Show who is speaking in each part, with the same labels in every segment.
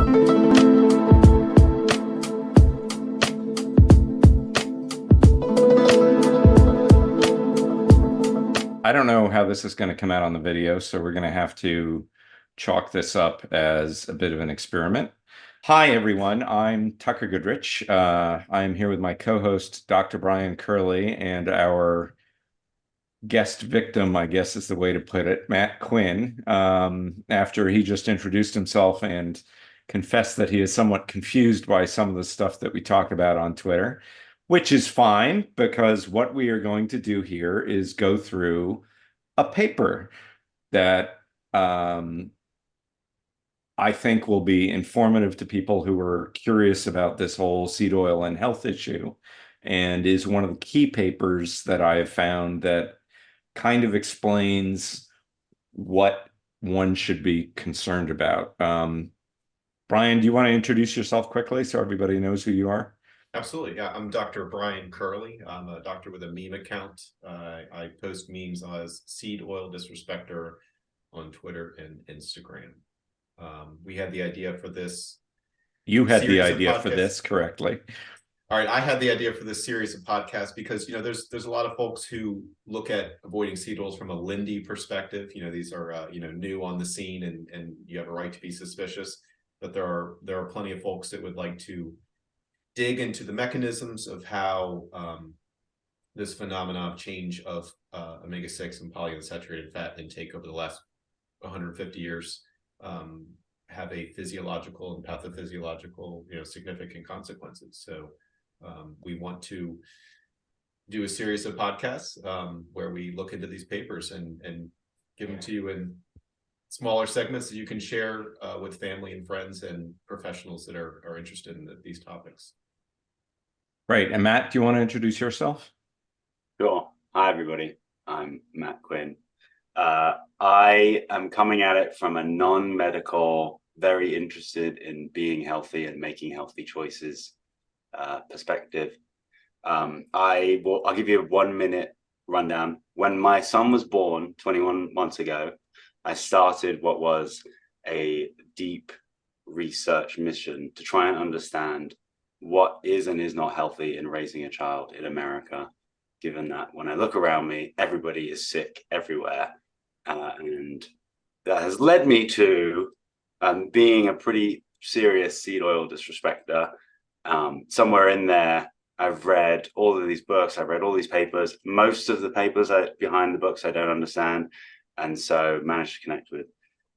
Speaker 1: I don't know how this is going to come out on the video, so we're going to have to chalk this up as a bit of an experiment. Hi, everyone. I'm Tucker Goodrich. I'm here with my co-host, Dr. Brian Kerley, and our guest victim, I guess is the way to put it, Matt Quinn, after he just introduced himself and confessed that he is somewhat confused by some of the stuff that we talk about on Twitter. Which is fine, because what we are going to do here is go through a paper that I think will be informative to people who are curious about this whole seed oil and health issue, and is one of the key papers that I have found that kind of explains what one should be concerned about. Brian, do you want to introduce yourself quickly so everybody knows who you are?
Speaker 2: Absolutely. Yeah, I'm Dr. Brian Kerley. I'm a doctor with a meme account. I post memes as seed oil disrespecter on Twitter and Instagram. We had the idea for this.
Speaker 1: You had the idea for this, correctly.
Speaker 2: All right, I had the idea for this series of podcasts because there's a lot of folks who look at avoiding seed oils from a Lindy perspective. These are new on the scene, and you have a right to be suspicious. But there are plenty of folks that would like to dig into the mechanisms of how this phenomenon of change of omega-6 and polyunsaturated fat intake over the last 150 years have a physiological and pathophysiological, significant consequences. So we want to do a series of podcasts where we look into these papers and give them to you in smaller segments that you can share with family and friends and professionals that are interested in these topics.
Speaker 1: Right. And Matt, do you want to introduce yourself?
Speaker 3: Sure. Hi, everybody. I'm Matt Quinn. I am coming at it from a non-medical, very interested in being healthy and making healthy choices perspective. I'll give you a 1-minute rundown. When my son was born 21 months ago, I started what was a deep research mission to try and understand what is and is not healthy in raising a child in America, given that when I look around me, everybody is sick everywhere. And that has led me to being a pretty serious seed oil disrespecter. Somewhere in there, I've read all of these books, I've read all these papers. Most of the papers behind the books I don't understand. And so managed to connect with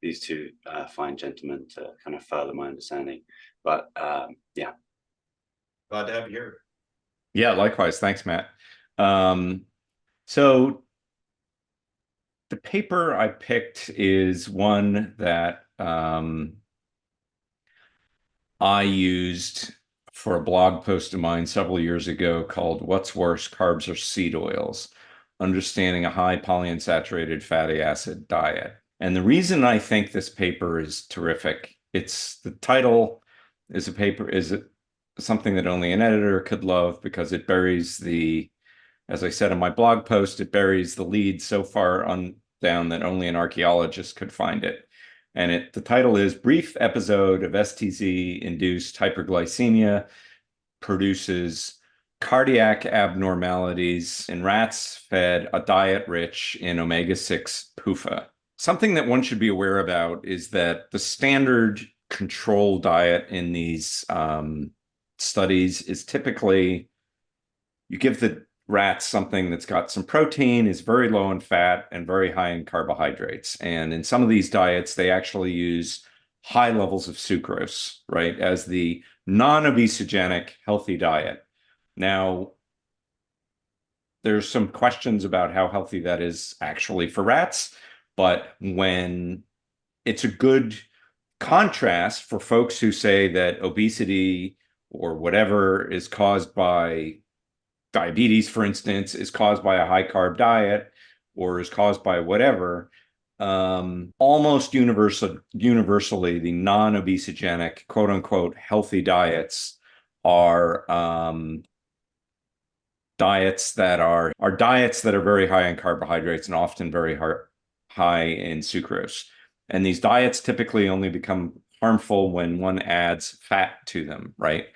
Speaker 3: these two fine gentlemen to kind of further my understanding. But yeah.
Speaker 2: Glad to have you here.
Speaker 1: Yeah, likewise. Thanks, Matt. So the paper I picked is one that I used for a blog post of mine several years ago called "What's Worse, Carbs or Seed Oils? Understanding a High Polyunsaturated Fatty Acid Diet." And the reason I think this paper is terrific, the title is something that only an editor could love, because it buries as I said in my blog post, it buries the lead so far down that only an archaeologist could find it. And the title is "Brief Episode of STZ-Induced Hyperglycemia Produces Cardiac Abnormalities in Rats Fed a Diet Rich in Omega-6 PUFA." Something that one should be aware about is that the standard control diet in these studies is typically you give the rats something that's got some protein, is very low in fat, and very high in carbohydrates. And in some of these diets, they actually use high levels of sucrose, right, as the non-obesogenic healthy diet. Now, there's some questions about how healthy that is actually for rats, but when it's a good contrast for folks who say that obesity or whatever is caused by diabetes, for instance, is caused by a high carb diet or is caused by whatever, almost universally, the non-obesogenic, quote unquote, healthy diets are diets that are very high in carbohydrates and often very high in sucrose. And these diets typically only become harmful when one adds fat to them, right?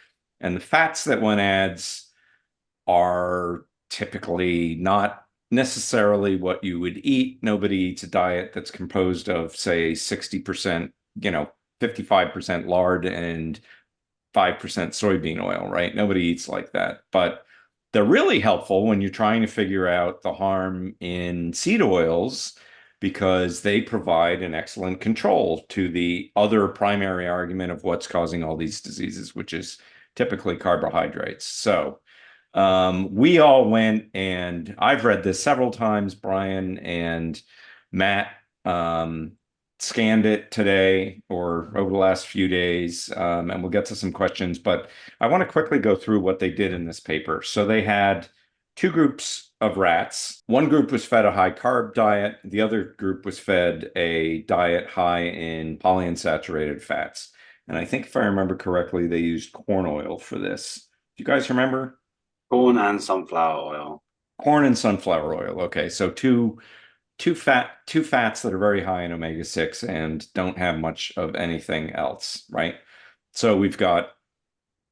Speaker 1: And the fats that one adds are typically not necessarily what you would eat. Nobody eats a diet that's composed of, say, 60%, 55% lard and 5% soybean oil, right? Nobody eats like that. But they're really helpful when you're trying to figure out the harm in seed oils because they provide an excellent control to the other primary argument of what's causing all these diseases, which is typically carbohydrates. So we all went, and I've read this several times. Brian and Matt scanned it today or over the last few days, and we'll get to some questions. But I want to quickly go through what they did in this paper. So they had two groups of rats. One group was fed a high carb diet. The other group was fed a diet high in polyunsaturated fats. And I think if I remember correctly, they used corn oil for this. Do you guys remember?
Speaker 3: Corn and sunflower oil.
Speaker 1: Corn and sunflower oil. Okay, so two fats that are very high in omega-6 and don't have much of anything else, right? So we've got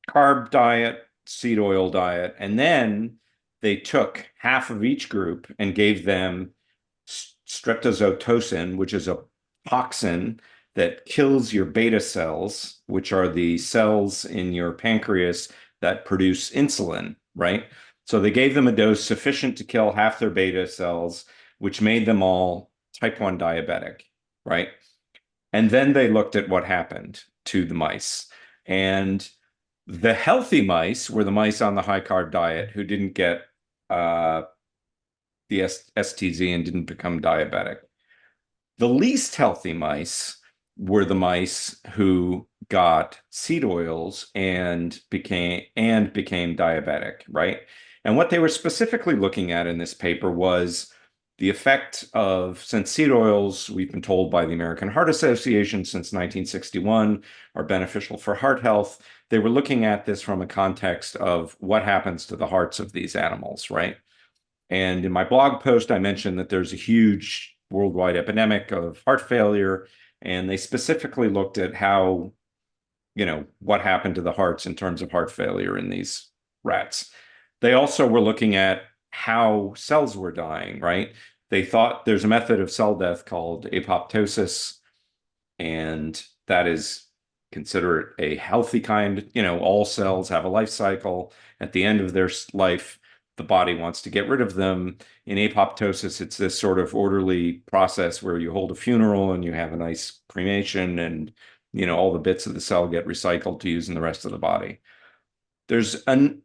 Speaker 1: carb diet, seed oil diet, and then they took half of each group and gave them streptozotocin, which is a toxin that kills your beta cells, which are the cells in your pancreas that produce insulin, right? So they gave them a dose sufficient to kill half their beta cells, which made them all type 1 diabetic, right? And then they looked at what happened to the mice. And the healthy mice were the mice on the high carb diet who didn't get the STZ and didn't become diabetic. The least healthy mice were the mice who got seed oils and became diabetic, right? And what they were specifically looking at in this paper was the effect of, since seed oils, we've been told by the American Heart Association since 1961, are beneficial for heart health. They were looking at this from a context of what happens to the hearts of these animals, right? And in my blog post, I mentioned that there's a huge worldwide epidemic of heart failure, and they specifically looked at how, what happened to the hearts in terms of heart failure in these rats. They also were looking at how cells were dying, right? They thought there's a method of cell death called apoptosis, and that is considered a healthy kind. All cells have a life cycle. At the end of their life, the body wants to get rid of them. In apoptosis, it's this sort of orderly process where you hold a funeral and you have a nice cremation, and all the bits of the cell get recycled to use in the rest of the body.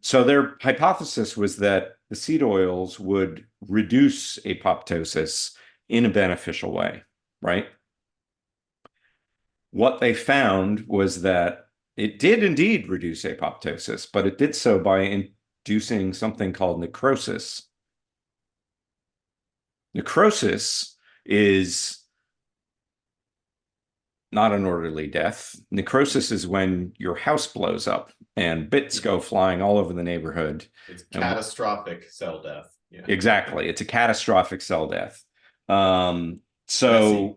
Speaker 1: So their hypothesis was that the seed oils would reduce apoptosis in a beneficial way, right? What they found was that it did indeed reduce apoptosis, but it did so by inducing something called necrosis. Necrosis is not an orderly death. Necrosis is when your house blows up and bits go flying all over the neighborhood.
Speaker 2: It's catastrophic cell death.
Speaker 1: Yeah. Exactly. It's a catastrophic cell death. So
Speaker 2: Messy.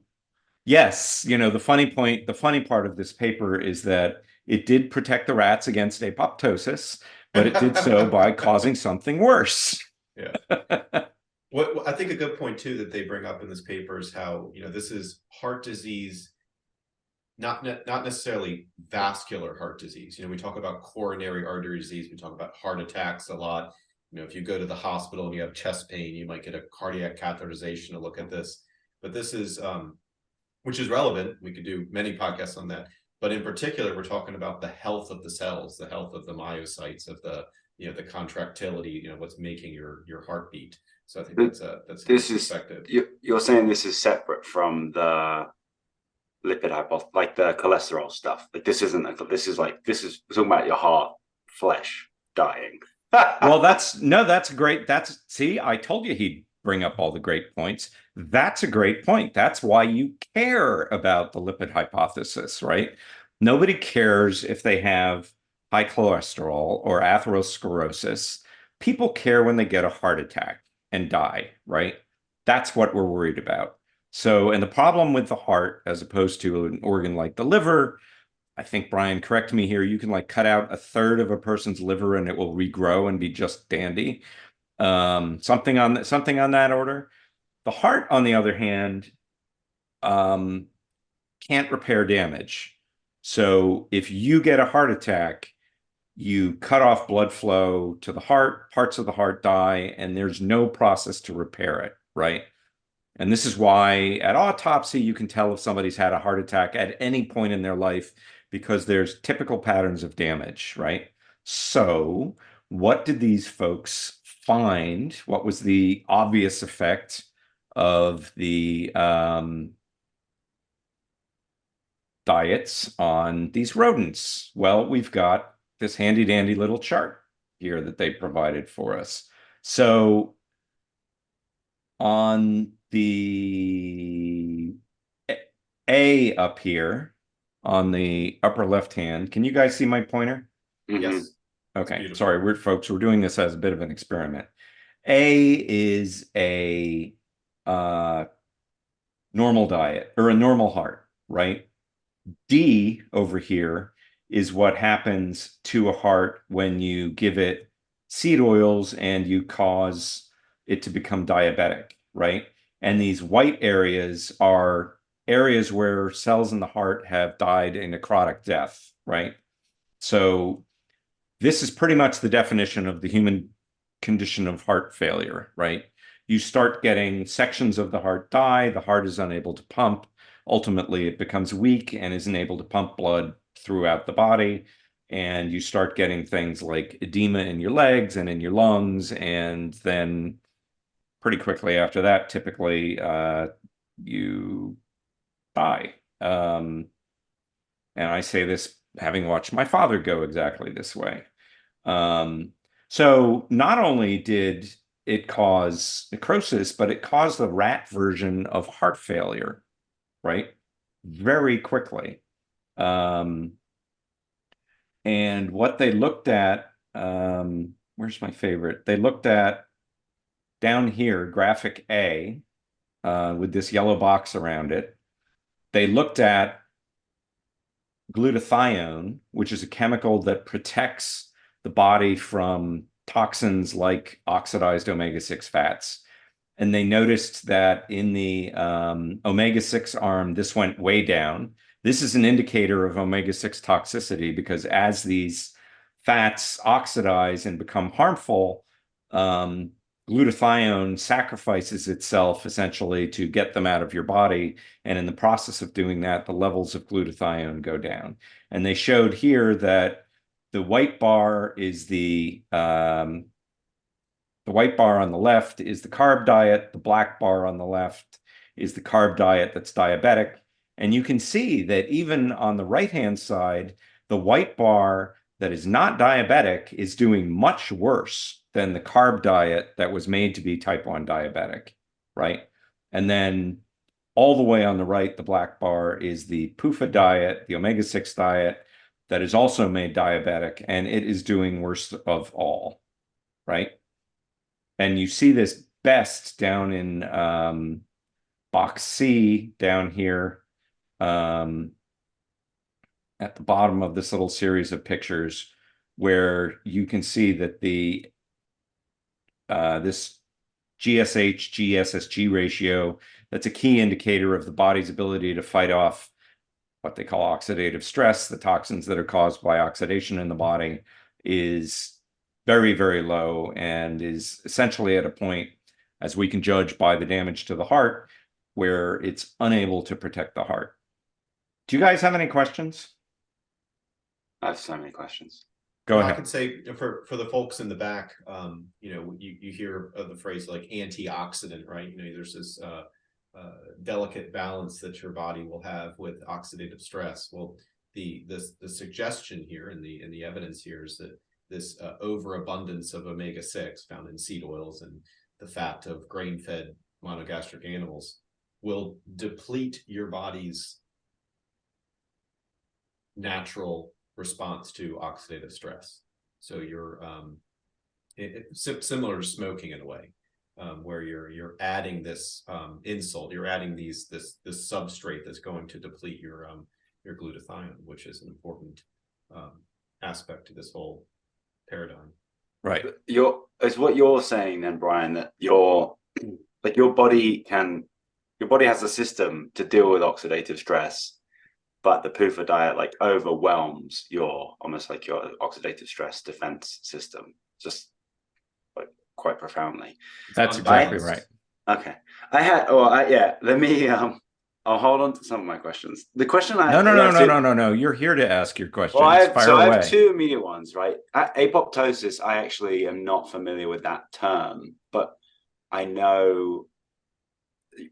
Speaker 1: yes, the funny part of this paper is that it did protect the rats against apoptosis, but it did so by causing something worse.
Speaker 2: Yeah. What I think a good point too that they bring up in this paper is how, this is heart disease, not necessarily vascular heart disease. We talk about coronary artery disease. We talk about heart attacks a lot. If you go to the hospital and you have chest pain, you might get a cardiac catheterization to look at this. But this is, which is relevant. We could do many podcasts on that. But in particular, we're talking about the health of the cells, the health of the myocytes, of the contractility, what's making your heartbeat. So I think that's a perspective.
Speaker 3: You're saying this is separate from the lipid hypothesis, like the cholesterol stuff. Like this is talking about your heart flesh dying.
Speaker 1: Well, that's great. See, I told you he'd bring up all the great points. That's a great point. That's why you care about the lipid hypothesis, right? Nobody cares if they have high cholesterol or atherosclerosis. People care when they get a heart attack and die, right? That's what we're worried about. So, and the problem with the heart, as opposed to an organ like the liver, I think, Brian, correct me here, you can like cut out a third of a person's liver and it will regrow and be just dandy. Something on that order. The heart, on the other hand, can't repair damage. So if you get a heart attack, you cut off blood flow to the heart, parts of the heart die, and there's no process to repair it, right? And this is why at autopsy, you can tell if somebody's had a heart attack at any point in their life because there's typical patterns of damage, right? So what did these folks find? What was the obvious effect of the diets on these rodents? Well, we've got this handy dandy little chart here that they provided for us. So on the A up here on the upper left hand, can you guys see my pointer?
Speaker 2: Yes.
Speaker 1: Okay, sorry, we're doing this as a bit of an experiment. A is a normal diet or a normal heart, right? D over here is what happens to a heart when you give it seed oils and you cause it to become diabetic, right? And these white areas are areas where cells in the heart have died a necrotic death, right? So this is pretty much the definition of the human condition of heart failure, right? You start getting sections of the heart die, the heart is unable to pump. Ultimately, it becomes weak and isn't able to pump blood throughout the body. And you start getting things like edema in your legs and in your lungs. And then pretty quickly after that, typically, you die. And I say this having watched my father go exactly this way. So not only did it cause necrosis, but it caused the rat version of heart failure, right? Very quickly. And what they looked at, where's my favorite? They looked at down here, graphic A, with this yellow box around it. They looked at glutathione, which is a chemical that protects the body from toxins like oxidized omega-6 fats. And they noticed that in the omega-6 arm, this went way down. This is an indicator of omega-6 toxicity because as these fats oxidize and become harmful, glutathione sacrifices itself essentially to get them out of your body. And in the process of doing that, the levels of glutathione go down. And they showed here that the white bar is the white bar on the left is the carb diet. The black bar on the left is the carb diet that's diabetic. And you can see that even on the right-hand side, the white bar that is not diabetic is doing much worse than the carb diet that was made to be type 1 diabetic, right? And then all the way on the right, the black bar is the PUFA diet, the omega-6 diet that is also made diabetic, and it is doing worst of all, right? And you see this best down in box C down here at the bottom of this little series of pictures where you can see that the this GSH GSSG ratio, that's a key indicator of the body's ability to fight off what they call oxidative stress, the toxins that are caused by oxidation in the body, is very, very low and is essentially at a point, as we can judge by the damage to the heart, where it's unable to protect the heart. Do you guys have any questions?
Speaker 3: I have so many questions.
Speaker 1: Go
Speaker 2: Well,
Speaker 1: ahead.
Speaker 2: I could say for the folks in the back, you know, you hear of the phrase like antioxidant, right? You know, there's this delicate balance that your body will have with oxidative stress. Well, the suggestion here and the evidence here is that this overabundance of omega-6 found in seed oils and the fat of grain-fed monogastric animals will deplete your body's natural response to oxidative stress. So you're similar to smoking in a way, where you're adding this insult, you're adding this substrate that's going to deplete your glutathione, which is an important aspect to this whole paradigm.
Speaker 1: Right.
Speaker 3: It's what you're saying then, Brian, that your body has a system to deal with oxidative stress, but the PUFA diet like overwhelms your oxidative stress defense system, just like quite profoundly.
Speaker 1: That's exactly right.
Speaker 3: Okay. Let me I'll hold on to some of my questions. The question
Speaker 1: No. You're here to ask your questions.
Speaker 3: Well, I
Speaker 1: Fire
Speaker 3: have two immediate ones, right? Apoptosis, I actually am not familiar with that term, but I know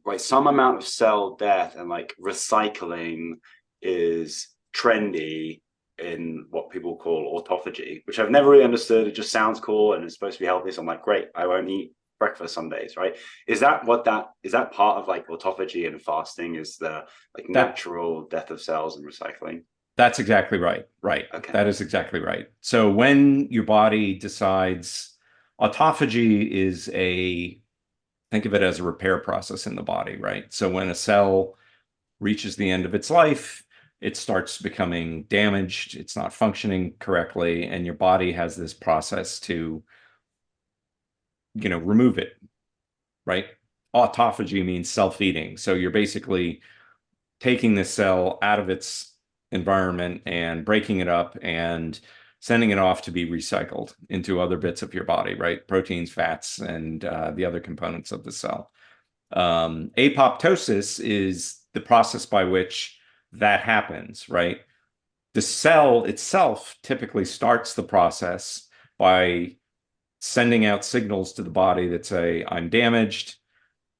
Speaker 3: like some amount of cell death and like recycling is trendy in what people call autophagy, which I've never really understood. It just sounds cool and it's supposed to be healthy. So I'm like, great, I won't eat breakfast some days, right? Is that part of like autophagy and fasting, is the like natural death of cells and recycling?
Speaker 1: That's exactly right. Right.
Speaker 3: Okay.
Speaker 1: That is exactly right. So when your body decides, autophagy is think of it as a repair process in the body, right? So when a cell reaches the end of its life, it starts becoming damaged, it's not functioning correctly, and your body has this process to, remove it, right? Autophagy means self-eating. So you're basically taking the cell out of its environment and breaking it up and sending it off to be recycled into other bits of your body, right? Proteins, fats, and the other components of the cell. Apoptosis is the process by which that happens, right? The cell itself typically starts the process by sending out signals to the body that say, I'm damaged,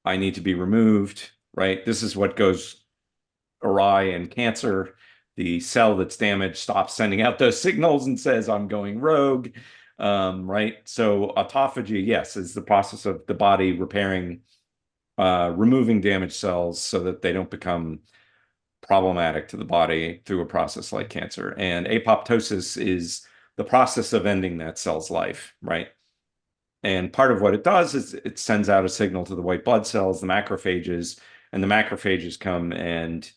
Speaker 1: I need to be removed, right? This is what goes awry in cancer. The cell that's damaged stops sending out those signals and says, I'm going rogue, right? So autophagy, yes, is the process of the body repairing, removing damaged cells so that they don't become problematic to the body through a process like cancer. And apoptosis is the process of ending that cell's life, right? And part of what it does is it sends out a signal to the white blood cells, the macrophages, and the macrophages come, and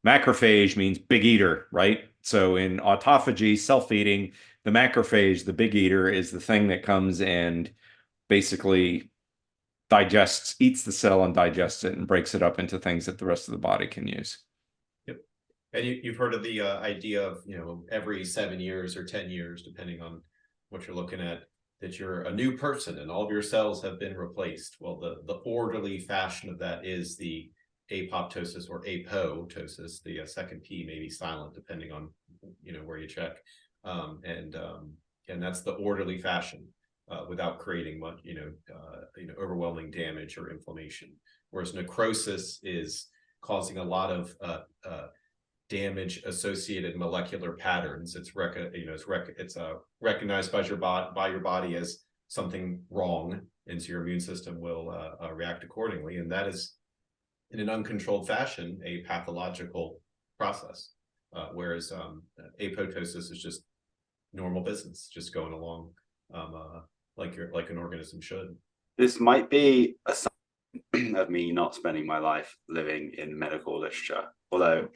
Speaker 1: macrophage means big eater, right? So in autophagy, self-eating, the macrophage, the big eater, is the thing that comes and basically eats the cell and digests it and breaks it up into things that the rest of the body can use.
Speaker 2: Yep. And you've heard of the idea of, every 7 years or 10 years, depending on what you're looking at, that you're a new person and all of your cells have been replaced. Well, the orderly fashion of that is the apoptosis or apoptosis. The second P may be silent depending on where you check, and that's the orderly fashion without creating much overwhelming damage or inflammation. Whereas necrosis is causing a lot of damage associated molecular patterns. It's recognized by your body as something wrong, and so your immune system will react accordingly, and that is in an uncontrolled fashion a pathological process, whereas apoptosis is just normal business, just going along like an organism should.
Speaker 3: This might be a sign of me not spending my life living in medical literature, although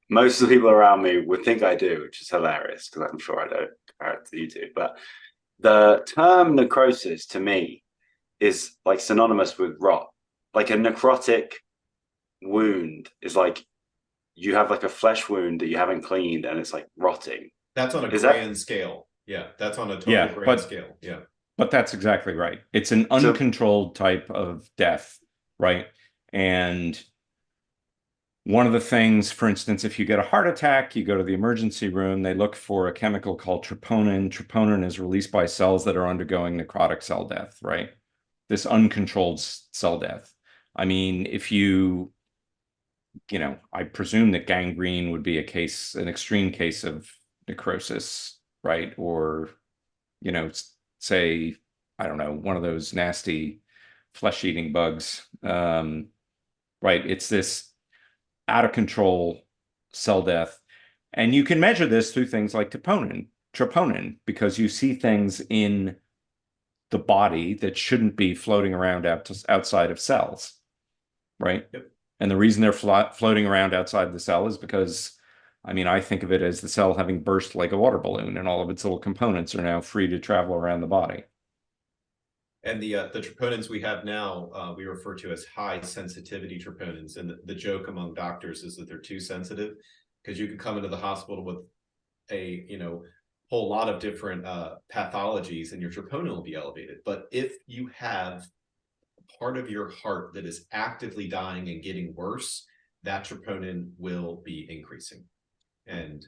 Speaker 3: most of the people around me would think I do, which is hilarious because I'm sure I don't compare it to you two. But the term necrosis to me is like synonymous with rot. Like a necrotic wound is like you have like a flesh wound that you haven't cleaned and it's like rotting.
Speaker 2: That's on a grand scale. Yeah, that's on a total grand scale. Yeah.
Speaker 1: But that's exactly right. It's an uncontrolled type of death, right? And one of the things, for instance, if you get a heart attack, you go to the emergency room, they look for a chemical called troponin. Troponin is released by cells that are undergoing necrotic cell death, right? This uncontrolled cell death. I mean, I presume that gangrene would be an extreme case of necrosis, right? Or, say, I don't know, one of those nasty flesh-eating bugs, right? It's this out of control cell death. And you can measure this through things like troponin, because you see things in the body that shouldn't be floating around outside of cells, right?
Speaker 2: Yep.
Speaker 1: And the reason they're floating around outside the cell is because I mean, I think of it as the cell having burst like a water balloon, and all of its little components are now free to travel around the body.
Speaker 2: And the troponins we have now, we refer to as high sensitivity troponins. And the joke among doctors is that they're too sensitive, because you could come into the hospital with a whole lot of different pathologies and your troponin will be elevated. But if you have part of your heart that is actively dying and getting worse, that troponin will be increasing. And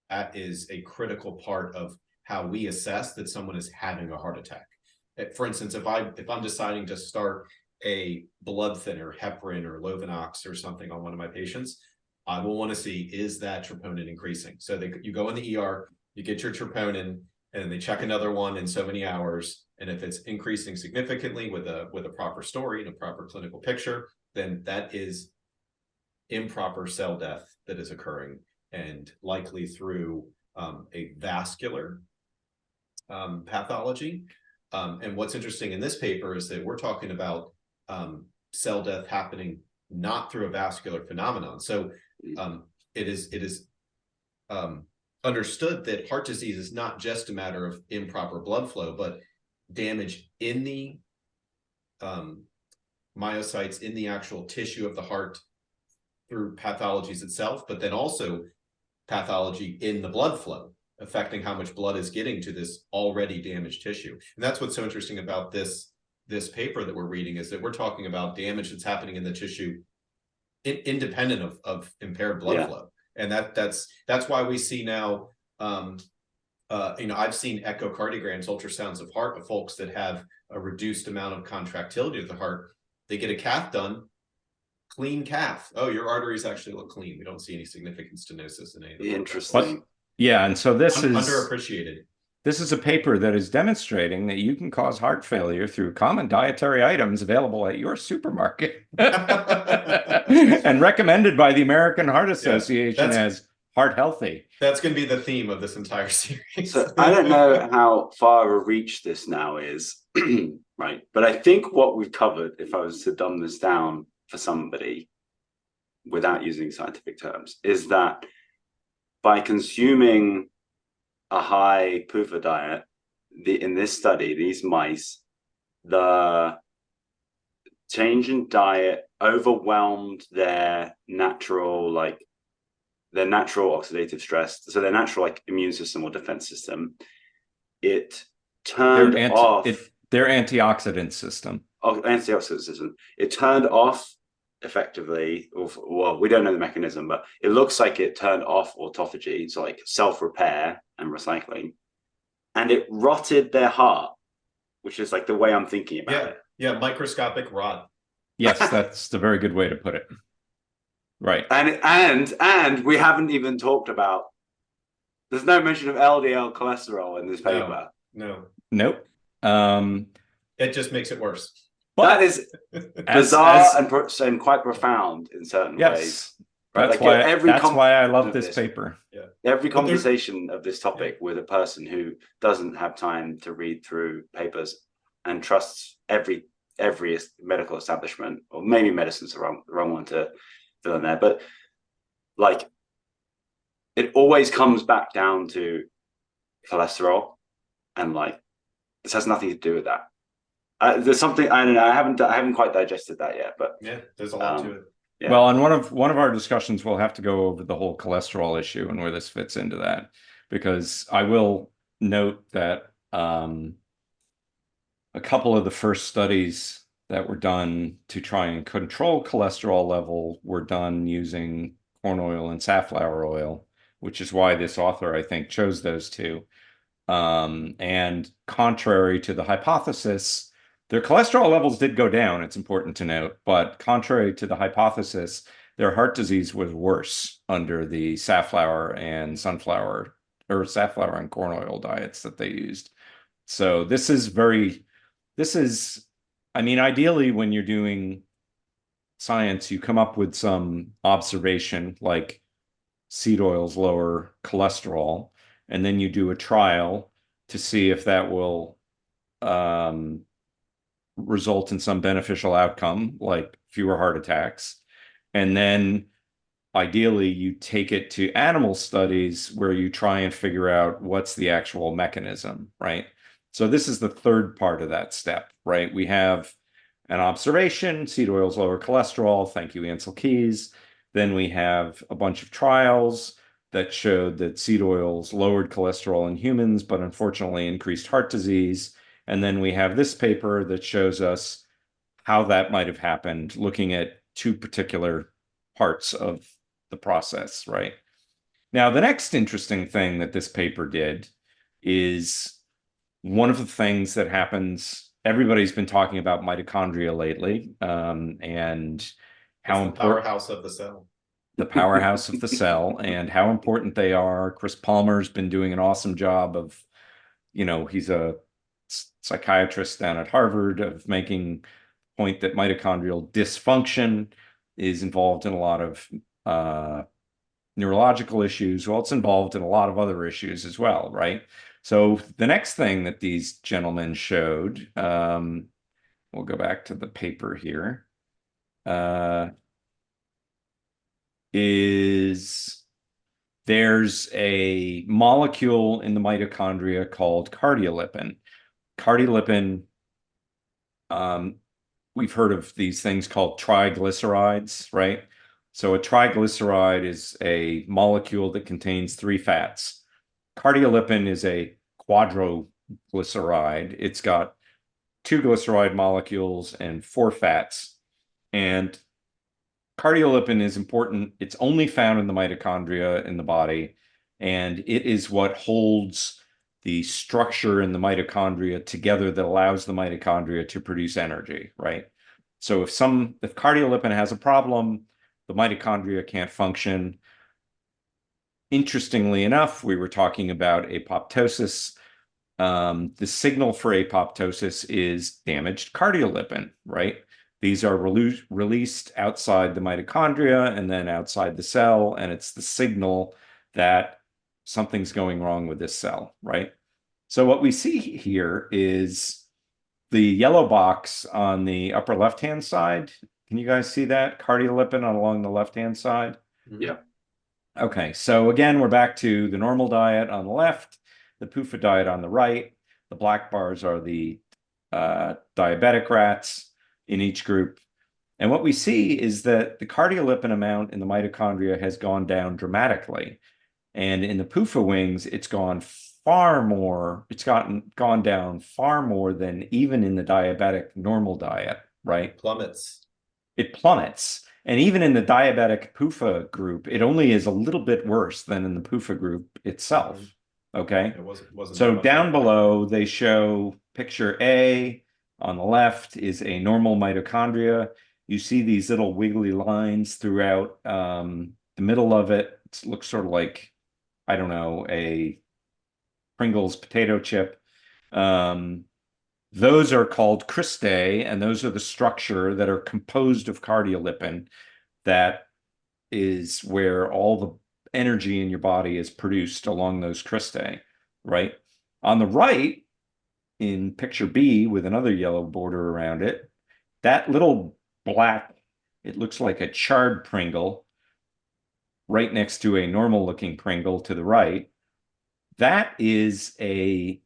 Speaker 2: that is a critical part of how we assess that someone is having a heart attack. For instance, if I'm deciding to start a blood thinner, heparin or Lovenox or something on one of my patients, I will want to see, is that troponin increasing? So you go in the ER, you get your troponin, and they check another one in so many hours. And if it's increasing significantly with a proper story and a proper clinical picture, then that is improper cell death that is occurring, and likely through a vascular pathology. And what's interesting in this paper is that we're talking about cell death happening not through a vascular phenomenon. So it is understood that heart disease is not just a matter of improper blood flow, but damage in the myocytes, in the actual tissue of the heart through pathologies itself, but then also pathology in the blood flow, affecting how much blood is getting to this already damaged tissue. And that's what's so interesting about this paper that we're reading, is that we're talking about damage that's happening in the tissue independent of impaired blood flow. And that's why we see now, I've seen echocardiograms, ultrasounds of heart of folks that have a reduced amount of contractility of the heart. They get a cath done, clean cath. Oh, your arteries actually look clean. We don't see any significant stenosis in any of the
Speaker 3: Interesting.
Speaker 1: Yeah, and so this is
Speaker 2: underappreciated.
Speaker 1: This is a paper that is demonstrating that you can cause heart failure through common dietary items available at your supermarket and recommended by the American Heart Association as heart healthy.
Speaker 2: That's going to be the theme of this entire series.
Speaker 3: So I don't know how far a reach this now is, right? But I think what we've covered, if I was to dumb this down for somebody without using scientific terms, is that by consuming a high PUFA diet, in this study, these mice, the change in diet overwhelmed their natural oxidative stress, so their natural immune system or defense system. It turned off
Speaker 1: their antioxidant system.
Speaker 3: Antioxidant system. It turned off effectively, well, we don't know the mechanism, but it looks like it turned off autophagy, so like self-repair and recycling, and it rotted their heart, which is like the way I'm thinking about it.
Speaker 2: Yeah, microscopic rot.
Speaker 1: Yes, that's the very good way to put it. Right.
Speaker 3: And we haven't even talked about, there's no mention of LDL cholesterol in this paper.
Speaker 2: Nope. It just makes it worse.
Speaker 1: But
Speaker 3: that is bizarre and quite profound in certain ways. Right?
Speaker 1: That's why I love this paper.
Speaker 2: Yeah.
Speaker 3: Every conversation of this topic with a person who doesn't have time to read through papers and trusts every medical establishment, or maybe medicine's the wrong one to fill in there, but like it always comes back down to cholesterol, and like this has nothing to do with that. There's something, I don't know, I haven't quite digested that yet, but
Speaker 2: yeah, there's a lot to it.
Speaker 1: Yeah. Well, on one of our discussions, we'll have to go over the whole cholesterol issue and where this fits into that, because I will note that a couple of the first studies that were done to try and control cholesterol level were done using corn oil and safflower oil, which is why this author, I think, chose those two. And contrary to the hypothesis, their cholesterol levels did go down, it's important to note, but contrary to the hypothesis, their heart disease was worse under the safflower and corn oil diets that they used. So I mean, ideally, when you're doing science, you come up with some observation like seed oils lower cholesterol, and then you do a trial to see if that will result in some beneficial outcome, like fewer heart attacks. And then ideally you take it to animal studies where you try and figure out what's the actual mechanism, right? So this is the third part of that step, right? We have an observation, seed oils lower cholesterol. Thank you, Ansel Keys. Then we have a bunch of trials that showed that seed oils lowered cholesterol in humans, but unfortunately increased heart disease. And then we have this paper that shows us how that might have happened, looking at two particular parts of the process, right? Now, the next interesting thing that this paper did is one of the things that happens, everybody's been talking about mitochondria lately, and how
Speaker 2: It's the powerhouse of the cell.
Speaker 1: the powerhouse of the cell and how important they are. Chris Palmer's been doing an awesome job of, he's a psychiatrist down at Harvard, of making the point that mitochondrial dysfunction is involved in a lot of neurological issues. Well, it's involved in a lot of other issues as well, right? So the next thing that these gentlemen showed, we'll go back to the paper here, is there's a molecule in the mitochondria called cardiolipin. Cardiolipin, we've heard of these things called triglycerides, right? So a triglyceride is a molecule that contains 3 fats. Cardiolipin is a quadroglyceride. It's got 2 glyceride molecules and 4 fats. And cardiolipin is important. It's only found in the mitochondria in the body, and it is what holds the structure in the mitochondria together that allows the mitochondria to produce energy, right? So if cardiolipin has a problem, the mitochondria can't function. Interestingly enough, we were talking about apoptosis. The signal for apoptosis is damaged cardiolipin, right? These are released outside the mitochondria and then outside the cell, and it's the signal that something's going wrong with this cell, right? So what we see here is the yellow box on the upper left-hand side. Can you guys see that? Cardiolipin along the left-hand side?
Speaker 3: Yeah.
Speaker 1: Okay, so again, we're back to the normal diet on the left, the PUFA diet on the right. The black bars are the diabetic rats in each group. And what we see is that the cardiolipin amount in the mitochondria has gone down dramatically. And in the PUFA wings, it's gone down far more than even in the diabetic normal diet, right?
Speaker 2: Plummets.
Speaker 1: It plummets. And even in the diabetic PUFA group, it only is a little bit worse than in the PUFA group itself. Okay.
Speaker 2: It wasn't
Speaker 1: So
Speaker 2: much
Speaker 1: down
Speaker 2: better.
Speaker 1: below, they show picture A on the left is a normal mitochondria. You see these little wiggly lines throughout the middle of it. It looks sort of like, I don't know, a Pringles potato chip. Those are called cristae, and those are the structure that are composed of cardiolipin. That is where all the energy in your body is produced along those cristae, right? On the right, in picture B with another yellow border around it, that little black, it looks like a charred Pringle right next to a normal looking Pringle to the right. That is a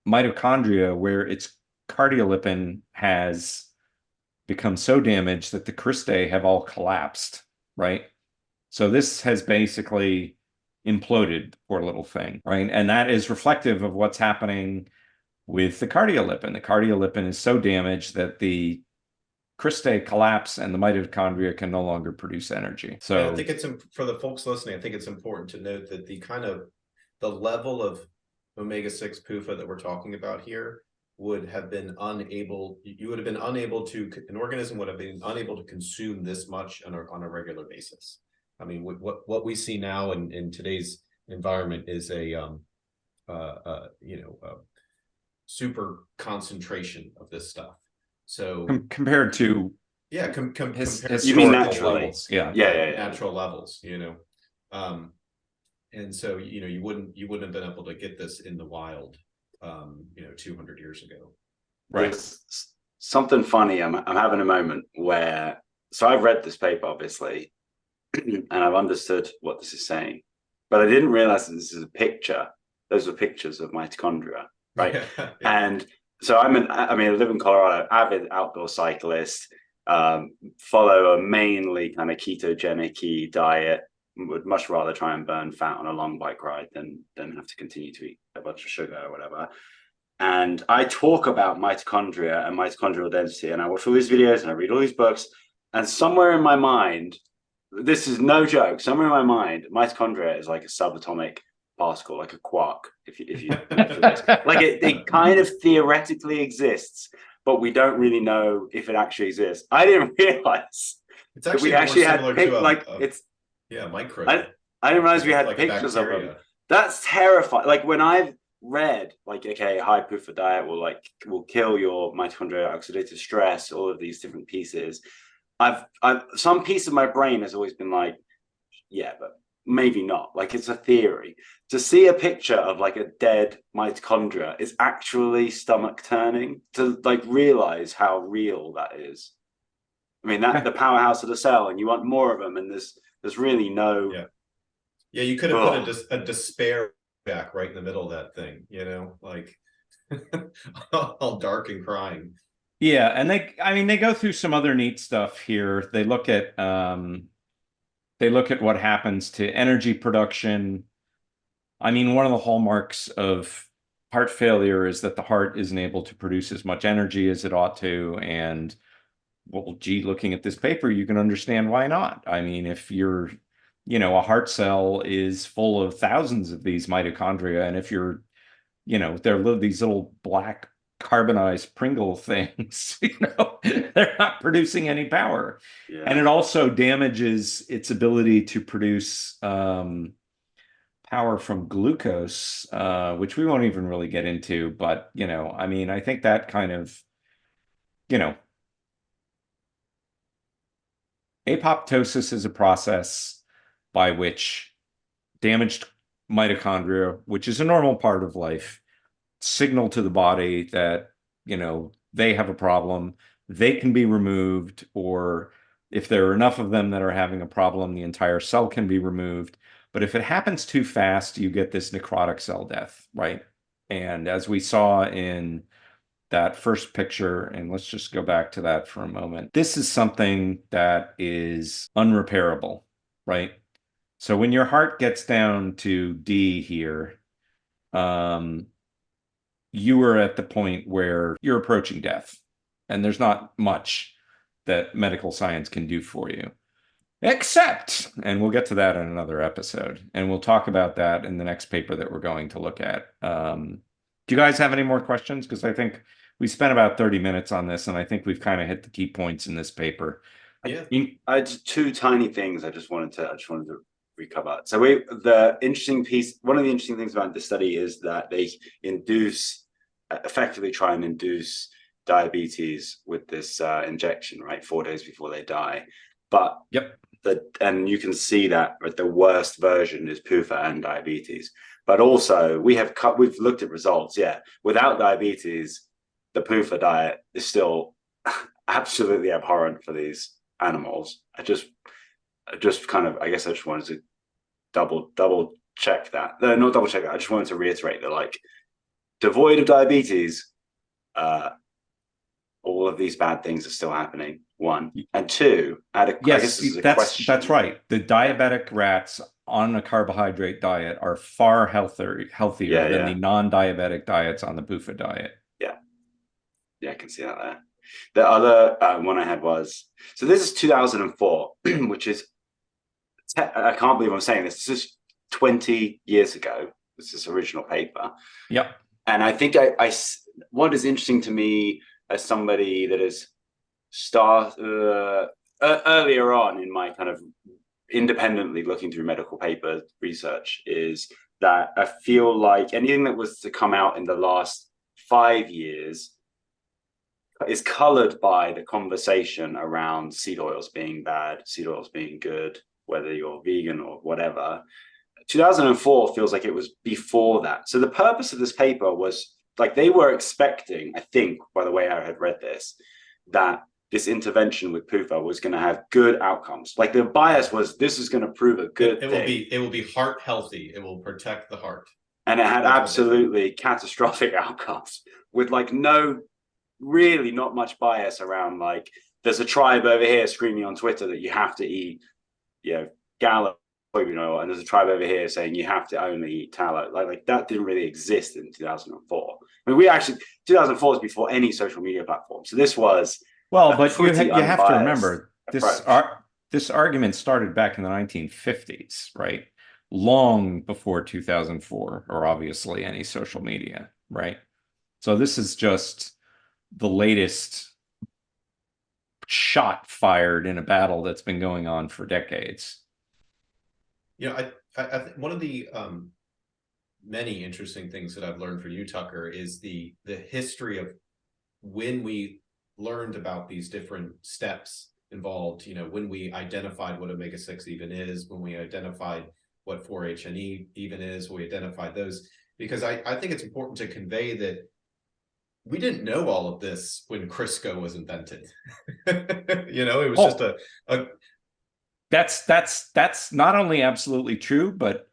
Speaker 1: mitochondria where its cardiolipin has become so damaged that the cristae have all collapsed, right? So this has basically imploded, poor little thing, right? And that is reflective of what's happening with the cardiolipin. The cardiolipin is so damaged that the cristae collapse and the mitochondria can no longer produce energy. So
Speaker 2: I think it's, for the folks listening, I think it's important to note that the level of omega-6 PUFA that we're talking about here would have been unable, an organism would have been unable to consume this much on a regular basis. I mean, what we see now in today's environment is a super concentration of this stuff. So
Speaker 1: compared to
Speaker 2: compared to
Speaker 3: You mean
Speaker 1: historical
Speaker 3: naturally?
Speaker 1: levels, yeah.
Speaker 2: natural levels, and so you wouldn't have been able to get this in the wild 200 years ago.
Speaker 1: Right.
Speaker 3: There's something funny. I'm having a moment where, so I've read this paper, obviously, and I've understood what this is saying, but I didn't realize that this is a picture. Those were pictures of mitochondria, right?
Speaker 2: Yeah.
Speaker 3: And so I live in Colorado, avid outdoor cyclist, follow a mainly kind of ketogenic diet, would much rather try and burn fat on a long bike ride than have to continue to eat a bunch of sugar or whatever. And I talk about mitochondria and mitochondrial density, and I watch all these videos and I read all these books, and somewhere in my mind, this is no joke, somewhere in my mind, mitochondria is like a subatomic particle, like a quark, if you like it kind of theoretically exists, but we don't really know if it actually exists. I didn't realize
Speaker 2: It's actually
Speaker 3: we actually had
Speaker 2: micro.
Speaker 3: I didn't realize we had
Speaker 2: like
Speaker 3: pictures of them. That's terrifying. Like when I've read like, okay, Hi-PUFA diet will kill your mitochondrial oxidative stress, all of these different pieces. I've some piece of my brain has always been like, yeah, but maybe not. Like it's a theory. To see a picture of like a dead mitochondria is actually stomach turning, to like realize how real that is. I mean, that the powerhouse of the cell, and you want more of them, and there's really no.
Speaker 2: Yeah, you could have put a despair back right in the middle of that thing, like all dark and crying.
Speaker 1: Yeah, and they go through some other neat stuff here. They look at what happens to energy production. I mean, one of the hallmarks of heart failure is that the heart isn't able to produce as much energy as it ought to. And well, gee, looking at this paper, you can understand why not. I mean, if you're, a heart cell is full of thousands of these mitochondria, and if you're, they're these little black carbonized Pringle things, they're not producing any power.
Speaker 3: Yeah.
Speaker 1: And it also damages its ability to produce power from glucose, which we won't even really get into. But, I mean, I think that kind of, apoptosis is a process by which damaged mitochondria, which is a normal part of life, signal to the body that, they have a problem. They can be removed, or if there are enough of them that are having a problem, the entire cell can be removed. But if it happens too fast, you get this necrotic cell death, right? And as we saw in that first picture, and let's just go back to that for a moment, this is something that is unrepairable, right? So when your heart gets down to D here, you are at the point where you're approaching death, and there's not much that medical science can do for you. Except, and we'll get to that in another episode, and we'll talk about that in the next paper that we're going to look at. Do you guys have any more questions? Because I think we spent about 30 minutes on this, and I think we've kind of hit the key points in this paper.
Speaker 2: Yeah.
Speaker 3: I had two tiny things I just wanted to recover. So one of the interesting things about this study is that they effectively try and induce diabetes with this injection, right, 4 days before they die. But and you can see that the worst version is PUFA and diabetes. But also we've looked at results. Yeah, without diabetes, the PUFA diet is still absolutely abhorrent for these animals. I just wanted to double check that. No, not double check that. I just wanted to reiterate that, like, devoid of diabetes, all of these bad things are still happening. One and two.
Speaker 1: That's right. The diabetic rats on a carbohydrate diet are far healthier than the non-diabetic diets on the PUFA diet.
Speaker 3: Yeah, I can see that there. The other one I had was, so this is 2004, which is, I can't believe I'm saying this. This is 20 years ago. This is original paper.
Speaker 1: Yep.
Speaker 3: And I think what is interesting to me as somebody that is earlier on in my kind of independently looking through medical paper research is that I feel like anything that was to come out in the last 5 years is colored by the conversation around seed oils being bad, seed oils being good, whether you're vegan or whatever. 2004 feels like it was before that. So the purpose of this paper was, like, they were expecting, I think, by the way I had read this, that this intervention with PUFA was going to have good outcomes. Like the bias was, this is going to prove a good thing.
Speaker 2: It will be heart healthy. It will protect the heart.
Speaker 3: And it had absolutely catastrophic outcomes with like really not much bias around, like there's a tribe over here screaming on Twitter that you have to eat, gallop oil, and there's a tribe over here saying you have to only eat tallow. Like that didn't really exist in 2004. I mean, 2004 was before any social media platform. So this was
Speaker 1: but you have to remember this argument started back in the 1950s, right? Long before 2004, or obviously any social media, right? So this is just the latest shot fired in a battle that's been going on for decades.
Speaker 2: I think one of the many interesting things that I've learned from you, Tucker, is the history of when we learned about these different steps involved. When we identified what omega-6 even is, when we identified what 4-HNE even is, we identified those, because I think it's important to convey that we didn't know all of this when Crisco was invented. It was just a
Speaker 1: That's not only absolutely true, but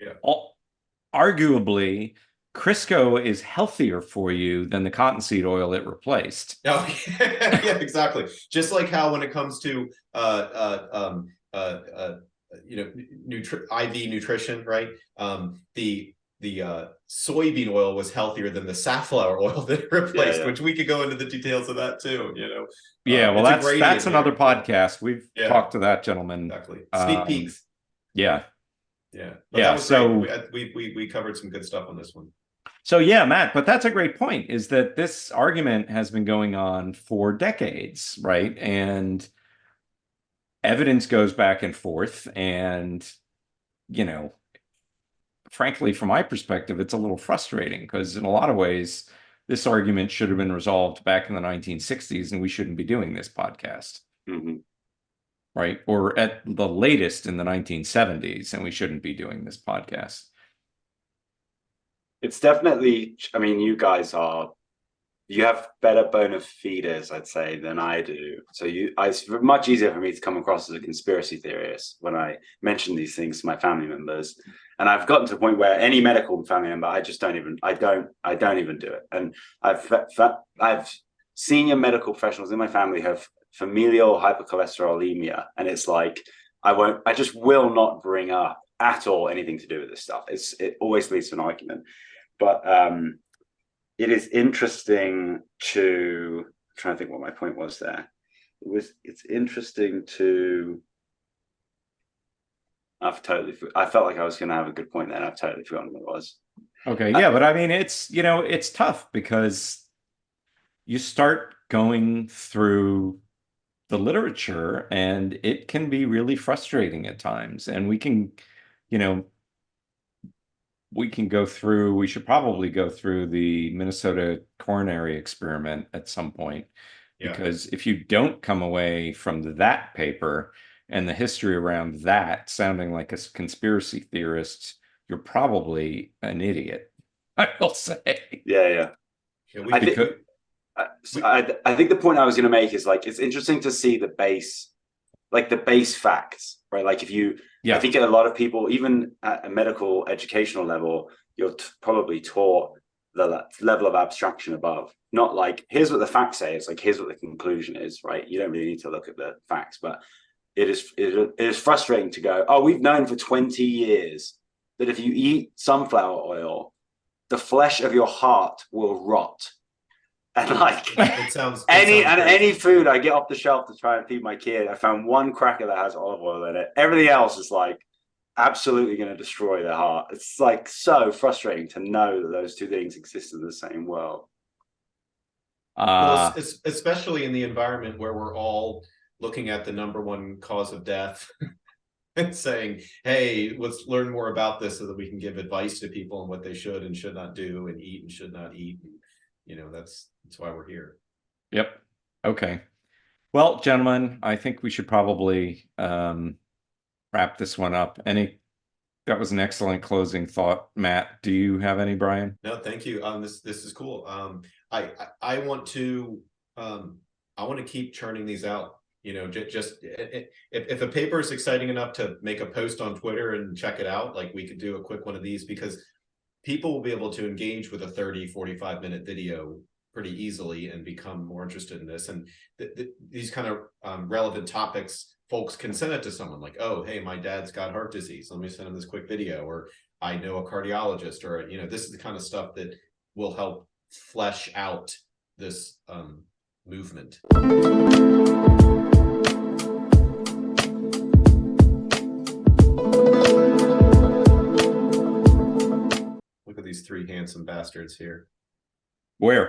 Speaker 1: arguably Crisco is healthier for you than the cottonseed oil it replaced.
Speaker 2: Oh, yeah, exactly. Just like how when it comes to IV nutrition, right? The soybean oil was healthier than the safflower oil that it replaced, which we could go into the details of that too.
Speaker 1: Well, that's another podcast. We've talked to that gentleman.
Speaker 2: Exactly. Sneak peeks.
Speaker 1: Yeah.
Speaker 2: But so we covered some good stuff on this one.
Speaker 1: So yeah, Matt, but that's a great point, is that this argument has been going on for decades, right? And evidence goes back and forth, and frankly, from my perspective, it's a little frustrating, because in a lot of ways, this argument should have been resolved back in the 1960s, and we shouldn't be doing this podcast.
Speaker 3: Mm-hmm.
Speaker 1: Right? Or at the latest in the 1970s, and we shouldn't be doing this podcast.
Speaker 3: It's definitely, I mean, you have better bona fides, I'd say, than I do. So it's much easier for me to come across as a conspiracy theorist when I mention these things to my family members. And I've gotten to a point where any medical family member, I don't even do it. And I've senior medical professionals in my family have familial hypercholesterolemia, and it's like I just will not bring up at all anything to do with this stuff. It always leads to an argument. But it is interesting I'm trying to think what my point was there. It's interesting to I felt like I was going to have a good point there, and I've totally forgotten what it was.
Speaker 1: Okay, yeah, but I mean, it's tough, because you start going through the literature and it can be really frustrating at times. And we should probably go through the Minnesota coronary experiment at some point, because if you don't come away from that paper and the history around that sounding like a conspiracy theorist, you're probably an idiot, I will say.
Speaker 3: I think the point I was going to make is, like, it's interesting to see the base facts, right? Like I think a lot of people, even at a medical educational level, you're probably taught the level of abstraction above. Not like, here's what the facts say. It's like, here's what the conclusion is, right? You don't really need to look at the facts, but it is frustrating to go, oh, we've known for 20 years that if you eat sunflower oil, the flesh of your heart will rot. And like any food I get off the shelf to try and feed my kid, I found one cracker that has olive oil in it. Everything else is like absolutely going to destroy their heart. It's like so frustrating to know that those two things exist in the same world.
Speaker 2: Well, especially in the environment where we're all looking at the number one cause of death and saying, hey, let's learn more about this so that we can give advice to people on what they should and should not do, and eat and should not eat. And, that's why we're here.
Speaker 1: Yep. Okay. Well, gentlemen, I think we should probably wrap this one up. That was an excellent closing thought. Matt, do you have any, Brian?
Speaker 2: No, thank you. This is cool. I want to I want to keep churning these out. You know, just if a paper is exciting enough to make a post on Twitter and check it out, like we could do a quick one of these, because people will be able to engage with a 30-45 minute video pretty easily and become more interested in this. And these kind of relevant topics, folks can send it to someone like, oh, hey, my dad's got heart disease. Let me send him this quick video. Or I know a cardiologist, or, you know, this is the kind of stuff that will help flesh out this movement. Look at these three handsome bastards here.
Speaker 1: Where?